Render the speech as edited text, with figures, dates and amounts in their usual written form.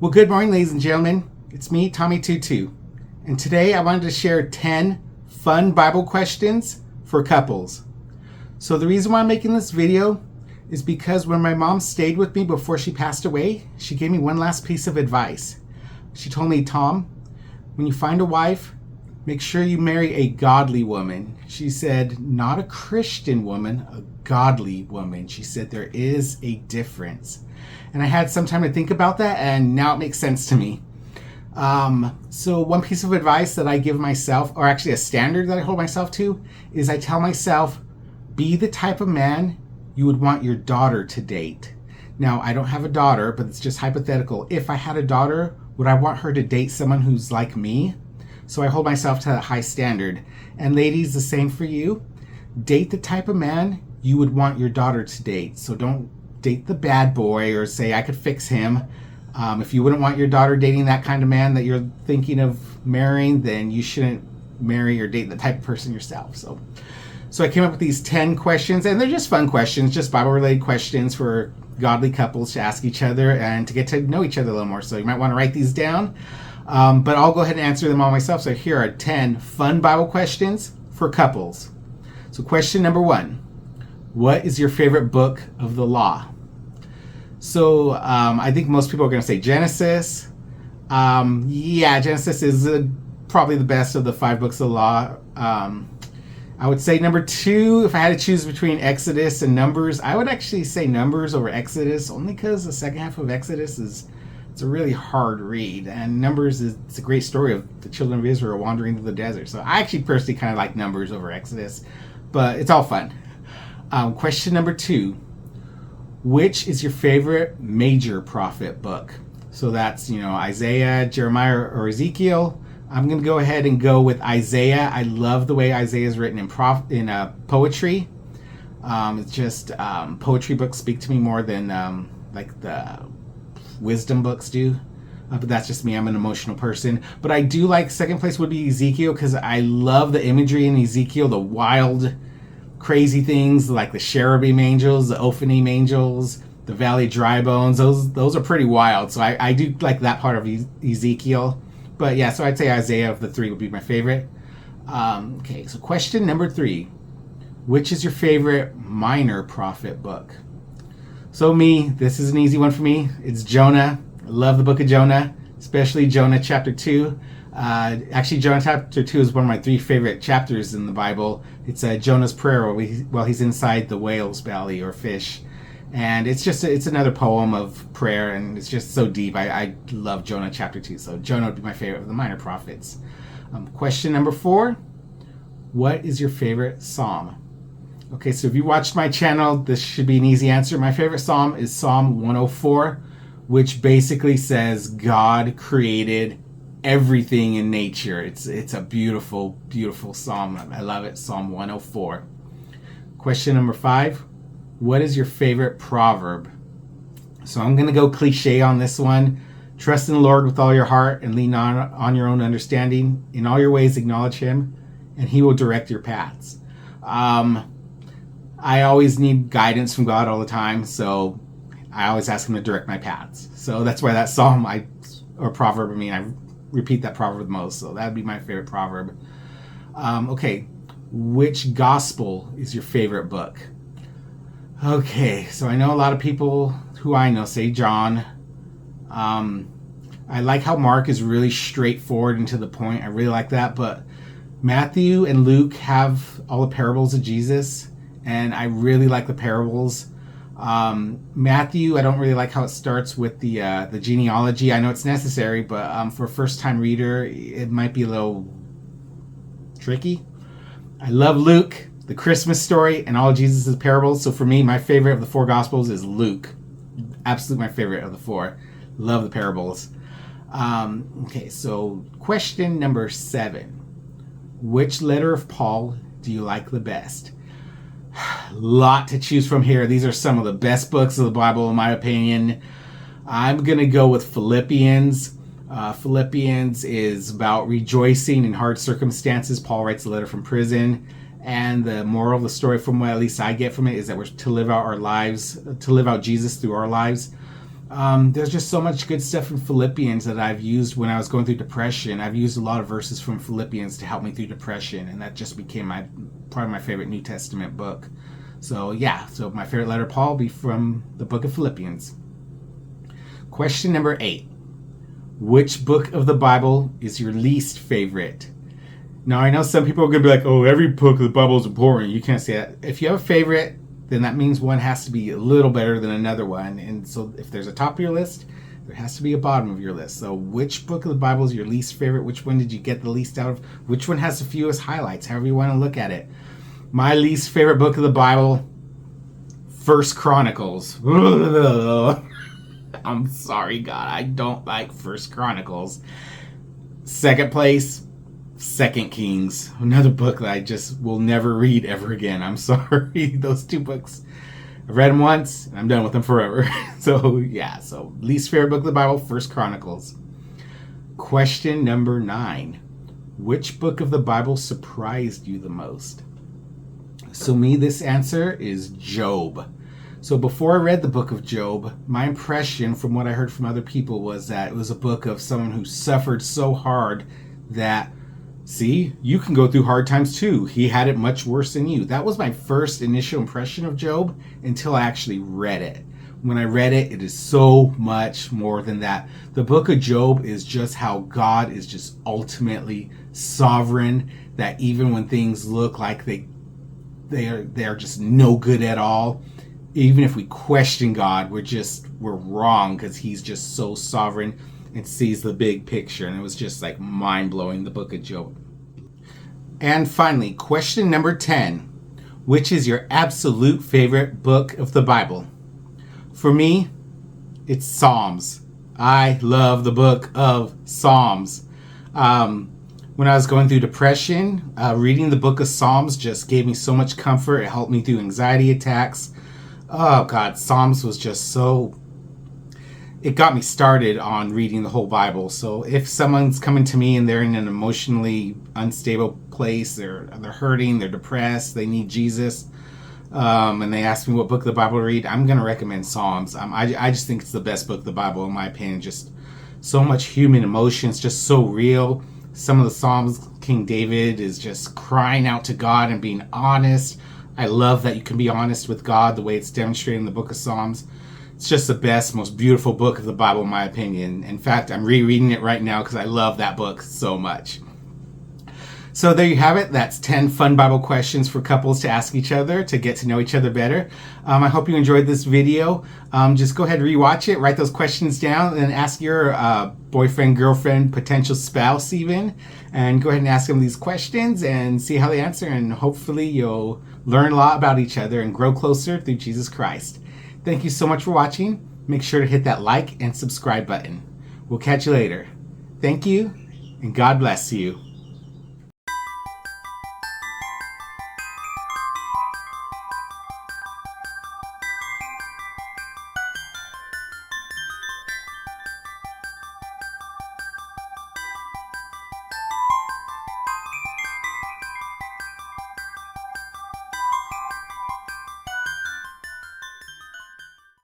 Well, good morning, ladies and gentlemen. It's me, Tommy Tutu. And today I wanted to share 10 fun Bible questions for couples. So the reason why I'm making this video is because when my mom stayed with me before she passed away, she gave me one last piece of advice. She told me, Tom, when you find a wife, make sure you marry a godly woman. She said, not a Christian woman, a godly woman. She said there is a difference. And I had some time to think about that, and now it makes sense to me. So one piece of advice that I give myself, or actually a standard that I hold myself to, is I tell myself, be the type of man you would want your daughter to date. Now, I don't have a daughter, but it's just hypothetical. If I had a daughter, would I want her to date someone who's like me? So I hold myself to that high standard. And ladies, the same for you. Date the type of man you would want your daughter to date. So don't date the bad boy or say I could fix him. If you wouldn't want your daughter dating that kind of man that you're thinking of marrying, then you shouldn't marry or date the type of person yourself. So I came up with these 10 questions, and they're just fun questions, just Bible-related questions for godly couples to ask each other and to get to know each other a little more. So you might want to write these down, but I'll go ahead and answer them all myself. So here are 10 fun Bible questions for couples. So question number 1, what is your favorite book of the law? So I think most people are going to say Genesis. Genesis is probably the best of the 5 books of the law. I would say number 2, if I had to choose between Exodus and Numbers, I would actually say Numbers over Exodus, only because the second half of Exodus it's a really hard read, and Numbers it's a great story of the children of Israel wandering through the desert. So I actually personally kind of like Numbers over Exodus, but it's all fun. Question number 2, which is your favorite major prophet book? So that's, Isaiah, Jeremiah, or Ezekiel. I'm going to go ahead and go with Isaiah. I love the way Isaiah is written in poetry. It's just poetry books speak to me more than like the wisdom books do. But that's just me. I'm an emotional person. But I do like, second place would be Ezekiel, because I love the imagery in Ezekiel, the wild, crazy things like the cherubim angels, the Ophanim angels, the valley dry bones. Those are pretty wild. So I do like that part of Ezekiel. But yeah, so I'd say Isaiah of the 3 would be my favorite. Okay, so question number 3. Which is your favorite minor prophet book? So this is an easy one for me. It's Jonah. I love the book of Jonah, especially Jonah chapter 2. Actually, Jonah chapter 2 is one of my 3 favorite chapters in the Bible. It's Jonah's prayer while he's inside the whale's belly or fish. And it's another poem of prayer, and it's just so deep. I love Jonah chapter 2, so Jonah would be my favorite of the minor prophets. Question number 4, what is your favorite psalm? Okay, so if you watched my channel, this should be an easy answer. My favorite psalm is Psalm 104, which basically says God created everything in nature. It's a beautiful, beautiful psalm. I love it, Psalm 104. Question number 5, what is your favorite proverb? So I'm going to go cliche on this one. Trust in the Lord with all your heart and lean on your own understanding. In all your ways acknowledge him, and he will direct your paths. I always need guidance from God all the time, so I always ask him to direct my paths. So that's why that psalm I repeat that proverb the most. So that would be my favorite proverb. Okay, which gospel is your favorite book? Okay, so I know a lot of people who I know say John. I like how Mark is really straightforward and to the point. I really like that. But Matthew and Luke have all the parables of Jesus, and I really like the parables. Matthew, I don't really like how it starts with the genealogy. I know it's necessary, but for a first-time reader, it might be a little tricky. I love Luke, the Christmas story, and all of Jesus' parables. So for me, my favorite of the 4 Gospels is Luke. Absolutely my favorite of the 4. Love the parables. Okay, so question number 7. Which letter of Paul do you like the best? Lot to choose from here. These are some of the best books of the Bible, in my opinion. I'm going to go with Philippians. Philippians is about rejoicing in hard circumstances. Paul writes a letter from prison. And the moral of the story, from what at least I get from it, is that we're to live out our lives, to live out Jesus through our lives. There's just so much good stuff in Philippians that I've used when I was going through depression. I've used a lot of verses from Philippians to help me through depression, and that just became probably my favorite New Testament book. So yeah, so my favorite letter Paul will be from the book of Philippians. Question number 8. Which book of the Bible is your least favorite? Now, I know some people are going to be like, oh, every book of the Bible is important. You can't say that. If you have a favorite, then that means one has to be a little better than another one. And so if there's a top of your list, there has to be a bottom of your list. So which book of the Bible is your least favorite? Which one did you get the least out of? Which one has the fewest highlights? However you want to look at it. My least favorite book of the Bible, 1 Chronicles. I'm sorry, God. I don't like 1 Chronicles. Second place, 2 Kings, another book that I just will never read ever again. I'm sorry. Those two books, I've read them once and I'm done with them forever. So yeah, so least favorite book of the Bible, 1 Chronicles. Question number 9. Which book of the Bible surprised you the most? So me, this answer is Job. So before I read the book of Job, my impression from what I heard from other people was that it was a book of someone who suffered so hard that, see, you can go through hard times too. He had it much worse than you. That was my first initial impression of Job until I actually read it. When I read it, it is so much more than that. The book of Job is just how God is just ultimately sovereign, that even when things look like they are just no good at all, even if we question God, we're wrong, because he's just so sovereign and sees the big picture. And it was just like mind-blowing, the book of Job. And finally, question number 10. Which is your absolute favorite book of the Bible? For me, it's Psalms. I love the book of Psalms. When I was going through depression, reading the book of Psalms just gave me so much comfort. It helped me through anxiety attacks. Oh God, Psalms was just so, it got me started on reading the whole Bible. So if someone's coming to me and they're in an emotionally unstable place, they're hurting, they're depressed, they need Jesus, and they ask me what book of the Bible to read, I'm going to recommend Psalms. I just think it's the best book of the Bible, in my opinion. Just so much human emotions, just so real. Some of the Psalms, King David is just crying out to God and being honest. I love that you can be honest with God the way it's demonstrated in the book of Psalms. It's just the best, most beautiful book of the Bible, in my opinion. In fact, I'm rereading it right now because I love that book so much. So there you have it. That's 10 fun Bible questions for couples to ask each other to get to know each other better. I hope you enjoyed this video. Just go ahead and rewatch it, write those questions down, and ask your boyfriend, girlfriend, potential spouse even, and go ahead and ask them these questions and see how they answer, and hopefully you'll learn a lot about each other and grow closer through Jesus Christ. Thank you so much for watching. Make sure to hit that like and subscribe button. We'll catch you later. Thank you, and God bless you.